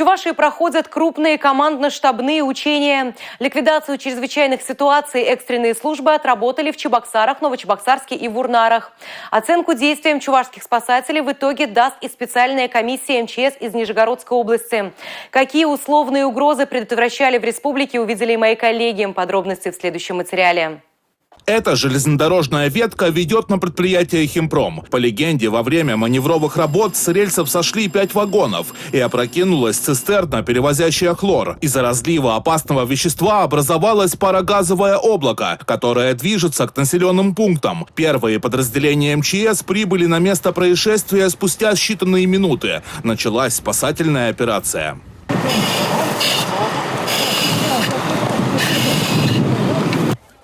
Чувашии проходят крупные командно-штабные учения. Ликвидацию чрезвычайных ситуаций экстренные службы отработали в Чебоксарах, Новочебоксарске и Вурнарах. Оценку действиям чувашских спасателей в итоге даст и специальная комиссия МЧС из Нижегородской области. Какие условные угрозы предотвращали в республике, увидели и мои коллеги. Подробности в следующем материале. Эта железнодорожная ветка ведет на предприятие «Химпром». По легенде, во время маневровых работ с рельсов сошли 5 вагонов и опрокинулась цистерна, перевозящая хлор. Из-за разлива опасного вещества образовалось парогазовое облако, которое движется к населенным пунктам. Первые подразделения МЧС прибыли на место происшествия спустя считанные минуты. Началась спасательная операция.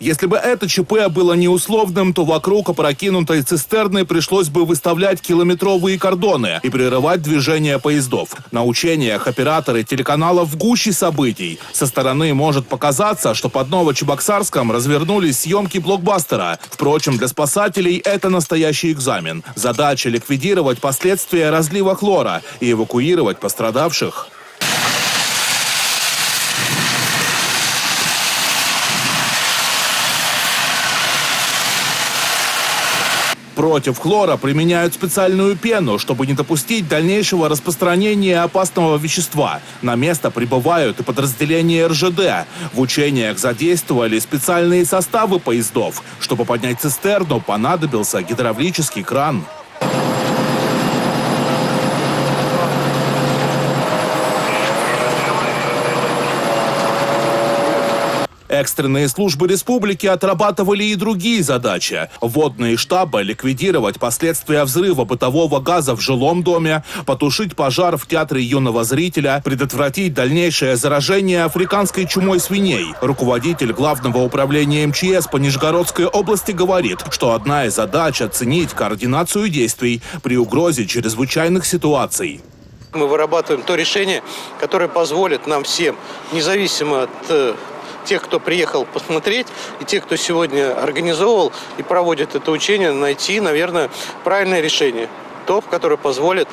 Если бы это ЧП было неусловным, то вокруг опрокинутой цистерны пришлось бы выставлять километровые кордоны и прерывать движение поездов. На учениях операторы телеканалов в гуще событий. Со стороны может показаться, что под Новочебоксарском развернулись съемки блокбастера. Впрочем, для спасателей это настоящий экзамен. Задача — ликвидировать последствия разлива хлора и эвакуировать пострадавших. Против хлора применяют специальную пену, чтобы не допустить дальнейшего распространения опасного вещества. На место прибывают и подразделения РЖД. В учениях задействовали специальные составы поездов. Чтобы поднять цистерну, понадобился гидравлический кран. Экстренные службы республики отрабатывали и другие задачи. Водные штабы — ликвидировать последствия взрыва бытового газа в жилом доме, потушить пожар в театре юного зрителя, предотвратить дальнейшее заражение африканской чумой свиней. Руководитель Главного управления МЧС по Нижегородской области говорит, что одна из задач — оценить координацию действий при угрозе чрезвычайных ситуаций. Мы вырабатываем то решение, которое позволит нам всем, независимо от тех, кто приехал посмотреть, и тех, кто сегодня организовывал и проводит это учение, найти, наверное, правильное решение. То, которое позволит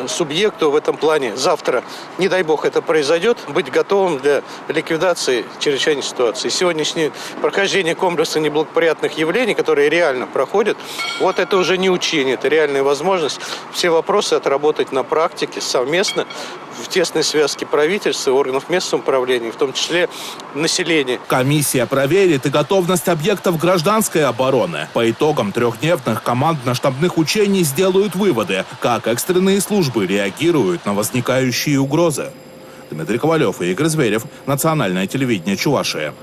субъекту в этом плане завтра, не дай бог это произойдет, быть готовым для ликвидации чрезвычайной ситуации. Сегодняшнее прохождение комплекса неблагоприятных явлений, которые реально проходят, вот это уже не учение, это реальная возможность все вопросы отработать на практике совместно, в тесной связке правительства, органов местного управления, в том числе населения. Комиссия проверит и готовность объектов гражданской обороны. По итогам трехдневных командно-штабных учений сделают выводы, как экстренные службы реагируют на возникающие угрозы. Дмитрий Ковалев и Игорь Зверев. Национальное телевидение Чувашии.